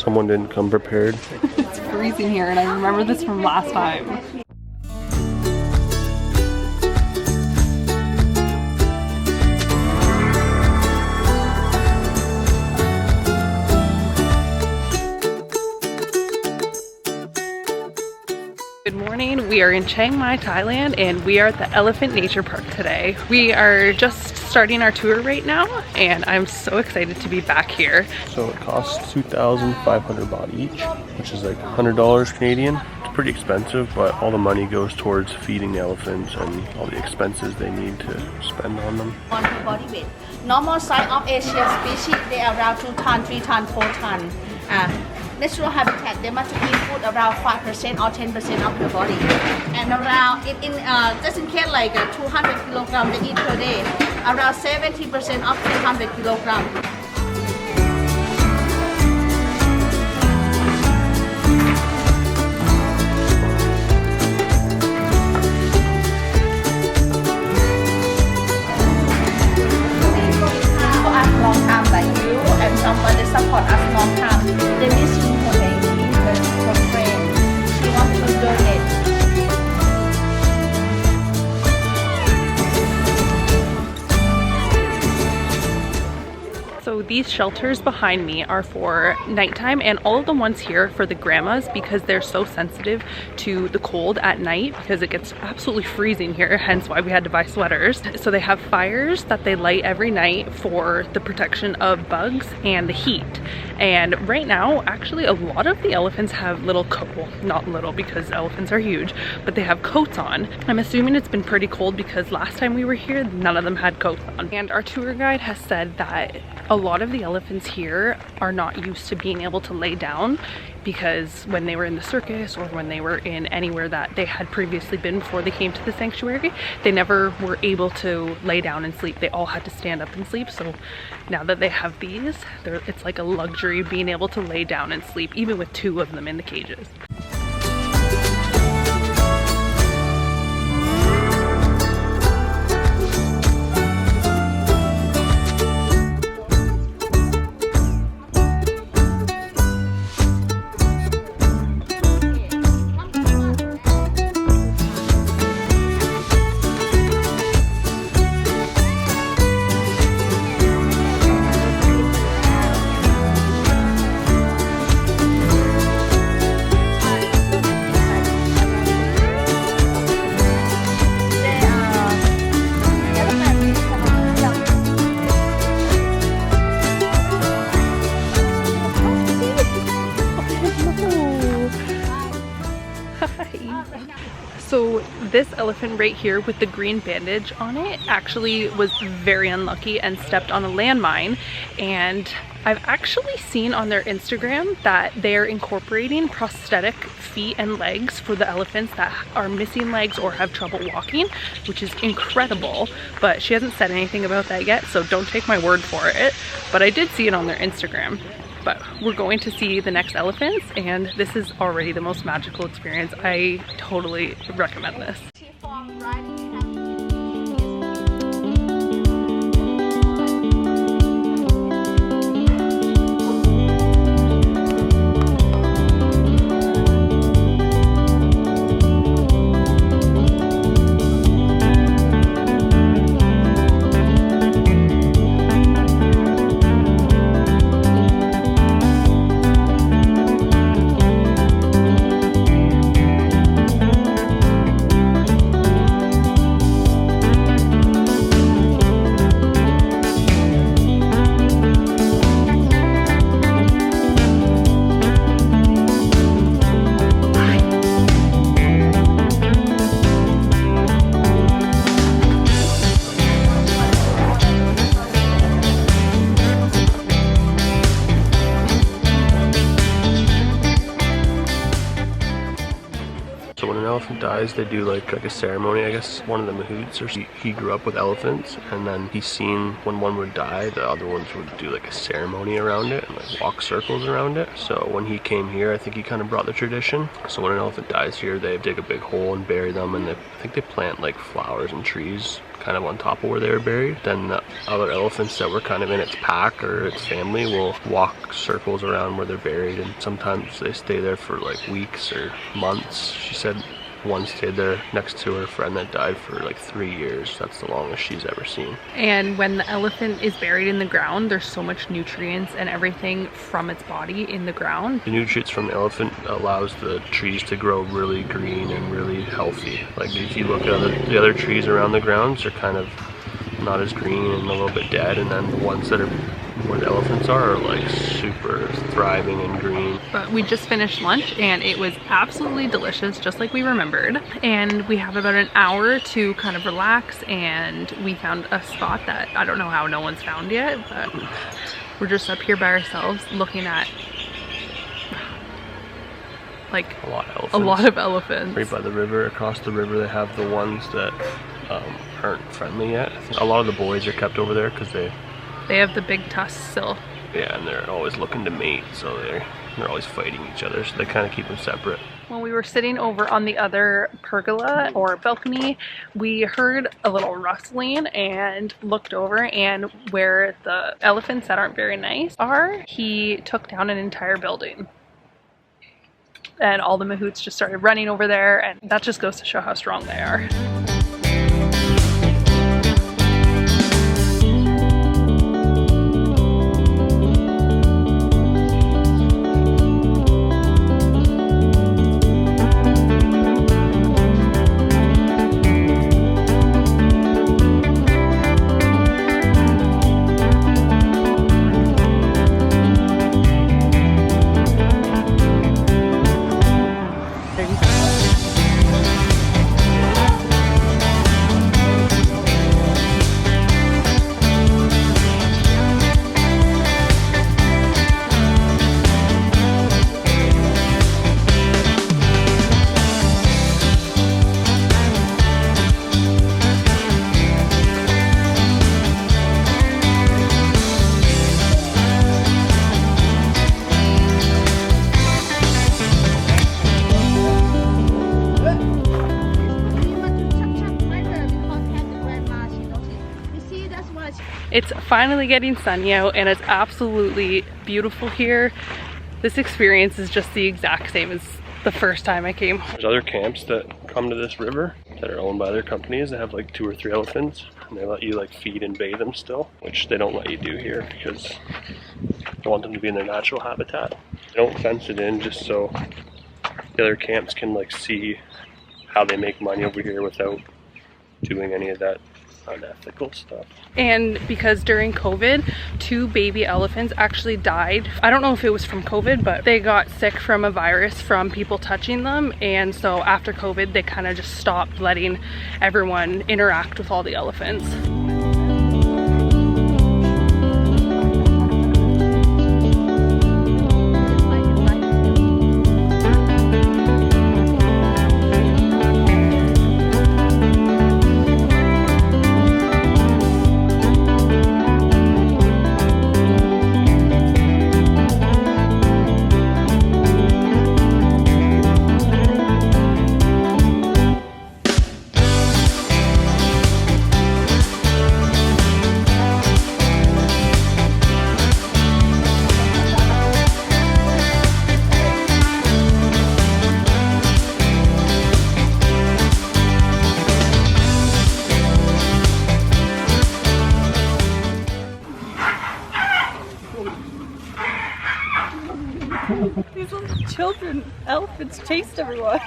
Someone didn't come prepared. It's freezing here and I remember this from last time. Good morning, we are in Chiang Mai, Thailand, and we are at the Elephant Nature Park today. We are just starting our tour right now, and I'm so excited to be back here. So it costs 2,500 baht each, which is like $100 Canadian. It's pretty expensive, but all the money goes towards feeding the elephants and all the expenses they need to spend on them. On per body weight. Normal size of Asian species, they are around 2 ton, 3 ton, 4 ton. Natural habitat, they must eat food around 5% or 10% of their body. And around, just in case like 200 kilogram they eat per day, around 70% of 200 kilogram. Long time like you and somebody support us long time. They miss you for baby, for friend. She wants to donate. So these shelters behind me are for nighttime, and all of the ones here for the grandmas because they're so sensitive to the cold at night because it gets absolutely freezing here, hence why we had to buy sweaters. So they have fires that they light every night for the protection of bugs and the heat. And right now, actually a lot of the elephants have little well, not little because elephants are huge, but they have coats on. I'm assuming it's been pretty cold because last time we were here, none of them had coats on. And our tour guide has said that a lot of the elephants here are not used to being able to lay down because when they were in the circus or when they were in anywhere that they had previously been before they came to the sanctuary, they never were able to lay down and sleep. They all had to stand up and sleep. So now that they have these, it's like a luxury being able to lay down and sleep, even with 2 of them in the cages. So this elephant right here with the green bandage on it actually was very unlucky and stepped on a landmine, and I've actually seen on their Instagram that they're incorporating prosthetic feet and legs for the elephants that are missing legs or have trouble walking, which is incredible, but she hasn't said anything about that yet, so don't take my word for it, but I did see it on their Instagram. But we're going to see the next elephants, and this is already the most magical experience. I totally recommend this. So when an elephant dies, they do like a ceremony. I guess one of the mahouts, or he grew up with elephants, and then he's seen when one would die, the other ones would do like a ceremony around it and like walk circles around it. So when he came here, I think he kind of brought the tradition. So when an elephant dies here, they dig a big hole and bury them, and I think they plant like flowers and trees kind of on top of where they were buried. Then the other elephants that were kind of in its pack or its family will walk circles around where they're buried, and sometimes they stay there for like weeks or months. She said one stayed there next to her friend that died for like 3 years. That's the longest she's ever seen. And when the elephant is buried in the ground, there's so much nutrients and everything from its body in the ground. The nutrients from the elephant allows the trees to grow really green and really healthy. Like if you look at the other trees around the grounds, they're kind of not as green and a little bit dead, and then the ones that are where the elephants are like super thriving and green. But we just finished lunch and it was absolutely delicious, just like we remembered. And we have about an hour to kind of relax, and we found a spot that I don't know how no one's found yet, but we're just up here by ourselves looking at like a lot of elephants. Right by the river, across the river, they have the ones that aren't friendly yet. I think a lot of the boys are kept over there because they have the big tusks still. Yeah, and they're always looking to mate, so they're always fighting each other, so they kind of keep them separate. When we were sitting over on the other pergola or balcony, we heard a little rustling and looked over, and where the elephants that aren't very nice are, he took down an entire building. And all the mahouts just started running over there, and that just goes to show how strong they are. It's finally getting sunny out and it's absolutely beautiful here. This experience is just the exact same as the first time I came. There's other camps that come to this river that are owned by other companies that have like 2 or 3 elephants, and they let you like feed and bathe them still, which they don't let you do here because they want them to be in their natural habitat. They don't fence it in just so the other camps can like see how they make money over here without doing any of that unethical stuff. And because during COVID, 2 baby elephants actually died. I don't know if it was from COVID, but they got sick from a virus from people touching them, and so after COVID they kind of just stopped letting everyone interact with all the elephants. These little children elephants chased everyone.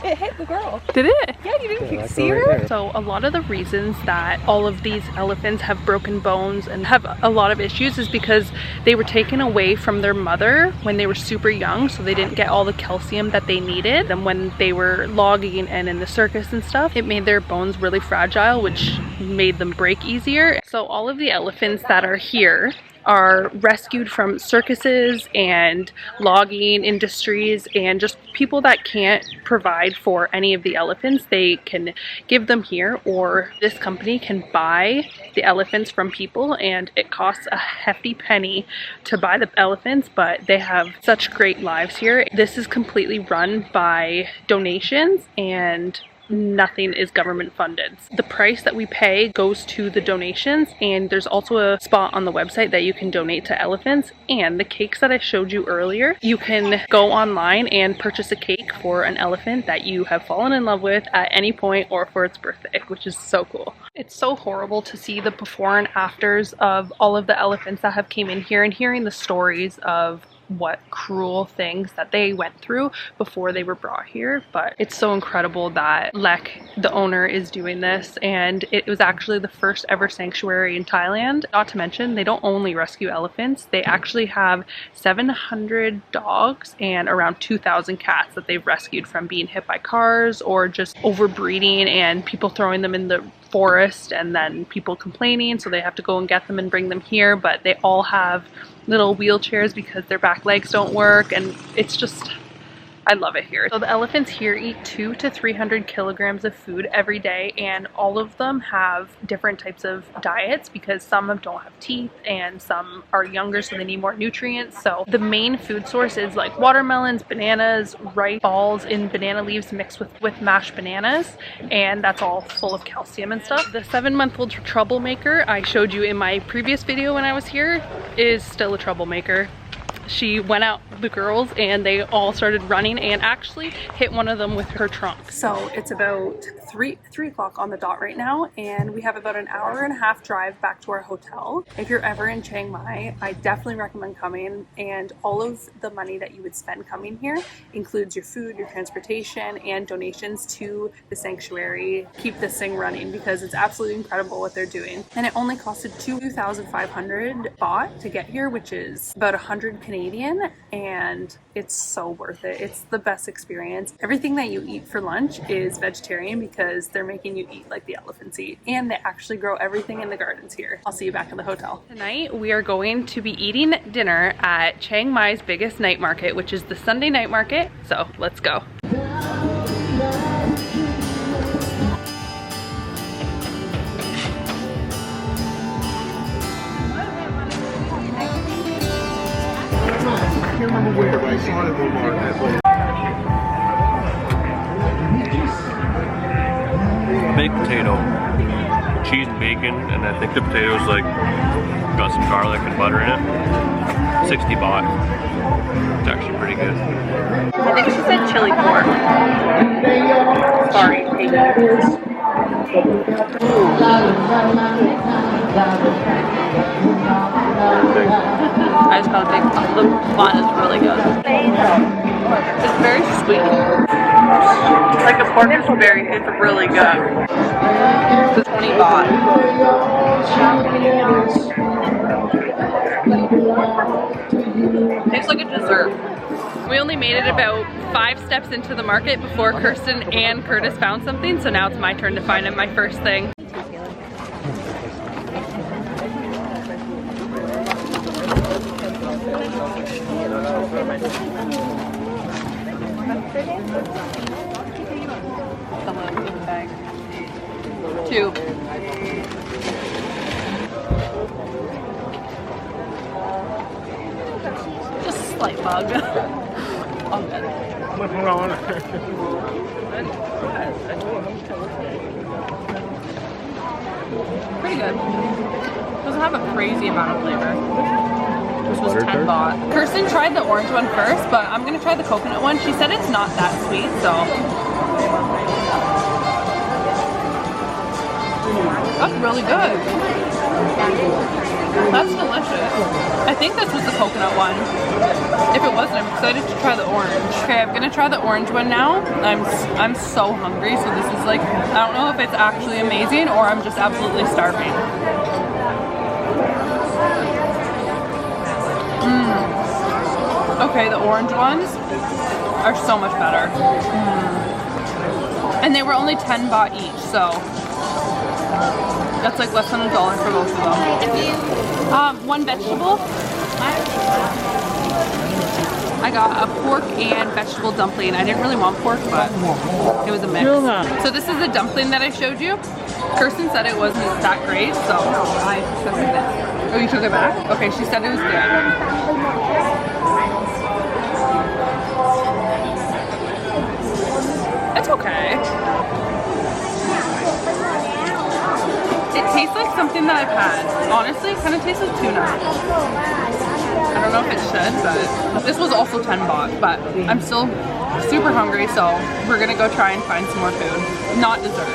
It hit the girl. Did it? Yeah, you didn't see her? So a lot of the reasons that all of these elephants have broken bones and have a lot of issues is because they were taken away from their mother when they were super young, so they didn't get all the calcium that they needed. And when they were logging and in the circus and stuff, it made their bones really fragile, which made them break easier. So all of the elephants that are here are rescued from circuses and logging industries, and just people that can't provide for any of the elephants, they can give them here, or this company can buy the elephants from people, and it costs a hefty penny to buy the elephants, but they have such great lives here. This is completely run by donations, and nothing is government funded. The price that we pay goes to the donations, and there's also a spot on the website that you can donate to elephants. And the cakes that I showed you earlier, you can go online and purchase a cake for an elephant that you have fallen in love with at any point or for its birthday, which is so cool. It's so horrible to see the before and afters of all of the elephants that have came in here and hearing the stories of what cruel things that they went through before they were brought here. But it's so incredible that Lek, the owner, is doing this, and it was actually the first ever sanctuary in Thailand. Not to mention, they don't only rescue elephants, they actually have 700 dogs and around 2,000 cats that they've rescued from being hit by cars or just overbreeding and people throwing them in the forest and then people complaining, so they have to go and get them and bring them here. But they all have little wheelchairs because their back legs don't work, and it's just, I love it here. So the elephants here eat 200 to 300 kilograms of food every day, and all of them have different types of diets because some of them don't have teeth and some are younger, so they need more nutrients. So the main food source is like watermelons, bananas, rice balls in banana leaves mixed with mashed bananas, and that's all full of calcium and stuff. The 7-month-old troublemaker I showed you in my previous video when I was here is still a troublemaker. She went out, the girls, and they all started running and actually hit one of them with her trunk. So it's about 3 o'clock on the dot right now, and we have about an hour and a half drive back to our hotel. If you're ever in Chiang Mai, I definitely recommend coming, and all of the money that you would spend coming here includes your food, your transportation, and donations to the sanctuary. Keep this thing running because it's absolutely incredible what they're doing. And it only costed 2,500 baht to get here, which is about 100 Canadian, and it's so worth it. It's the best experience. Everything that you eat for lunch is vegetarian because they're making you eat like the elephants eat, and they actually grow everything in the gardens here. I'll see you back in the hotel. Tonight we are going to be eating dinner at Chiang Mai's biggest night market, which is the Sunday night market. So let's go. Baked potato, cheese and bacon, and I think the potato's like got some garlic and butter in it. 60 baht. It's actually pretty good. I think she said chili pork. Sorry, I just gotta think the bun is really good. It's very sweet. Like the pork is it's really good. It's 20 baht. Tastes like a dessert. We only made it about 5 steps into the market before Kirsten and Curtis found something, so now it's my turn to find my first thing. Someone in the bag. 2. Just a slight bug. All good. Pretty good. Doesn't have a crazy amount of flavor. This was 10 baht. Kirsten tried the orange one first, but I'm gonna try the coconut one. She said it's not that sweet, so. That's really good. That's delicious. I think this was the coconut one. If it wasn't, I'm excited to try the orange. Okay, I'm gonna try the orange one now. I'm so hungry, so this is like, I don't know if it's actually amazing or I'm just absolutely starving. Okay, the orange ones are so much better. And they were only 10 baht each, so that's like less than $1 for both of them. One vegetable. I got a pork and vegetable dumpling. I didn't really want pork, but it was a mix. So this is the dumpling that I showed you. Kirsten said it wasn't that great, so I took it back. Oh, you took it back? Okay, she said it was good. It's okay. tastes like something that I've had. Honestly, it kind of tastes like tuna. I don't know if it should, but this was also 10 baht, but I'm still super hungry, so we're gonna go try and find some more food. Not dessert.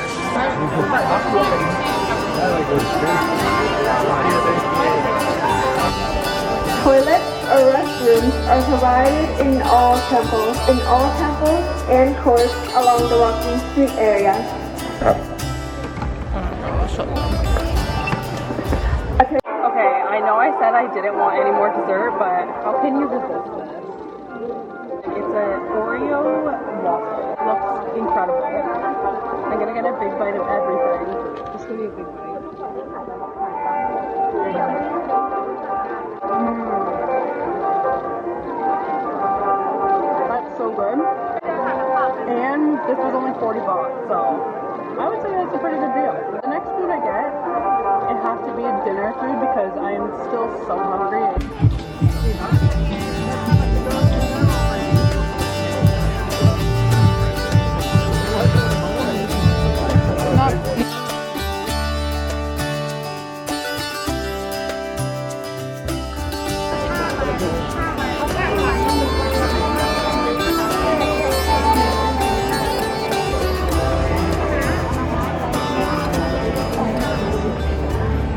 Toilets or restrooms are provided in all temples and courts along the walking street area. Okay, I know I said I didn't want any more dessert, but how can you resist this? It's an Oreo waffle. It looks incredible. I'm gonna get a big bite of everything. Just give me a big bite. That's so good. And this was only 40 baht, so I would say that's a pretty good deal. The next food I get, it has to be a dinner food because I am still so hungry.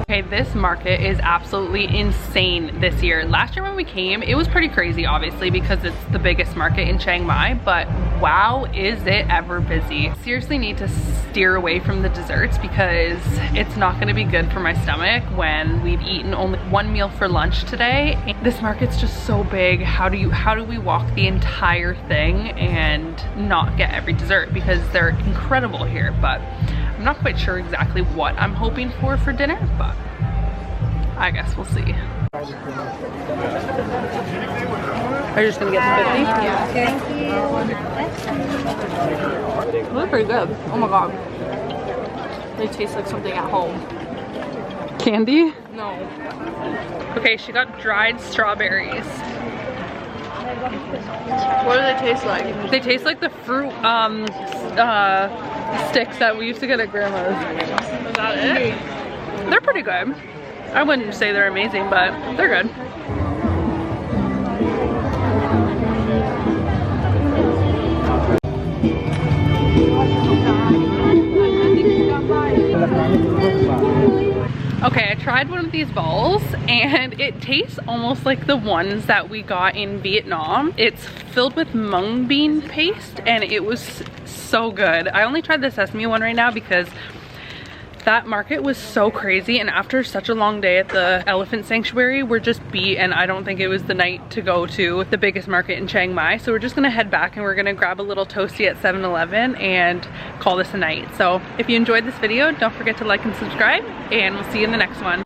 Okay, this market is absolutely insane this year. Last year when we came, it was pretty crazy, obviously, because it's the biggest market in Chiang Mai, but wow, is it ever busy. Seriously need to steer away from the desserts because it's not gonna be good for my stomach when we've eaten only one meal for lunch today. This market's just so big. How do we walk the entire thing and not get every dessert, because they're incredible here, but I'm not quite sure exactly what I'm hoping for dinner, but I guess we'll see. Are you just gonna get the 50? Yeah. Thank you. They're pretty good. Oh my god. They taste like something at home. Candy? No. Okay, she got dried strawberries. What do they taste like? They taste like the fruit sticks that we used to get at grandma's. Is that it? They're pretty good. I wouldn't say they're amazing, but they're good. Okay, I tried one of these balls and it tastes almost like the ones that we got in Vietnam. It's filled with mung bean paste and it was so good. I only tried the sesame one right now because that market was so crazy, and after such a long day at the elephant sanctuary, we're just beat, and I don't think it was the night to go to the biggest market in Chiang Mai. So we're just gonna head back and we're gonna grab a little toasty at 7-Eleven and call this a night. So if you enjoyed this video, don't forget to like and subscribe, and we'll see you in the next one.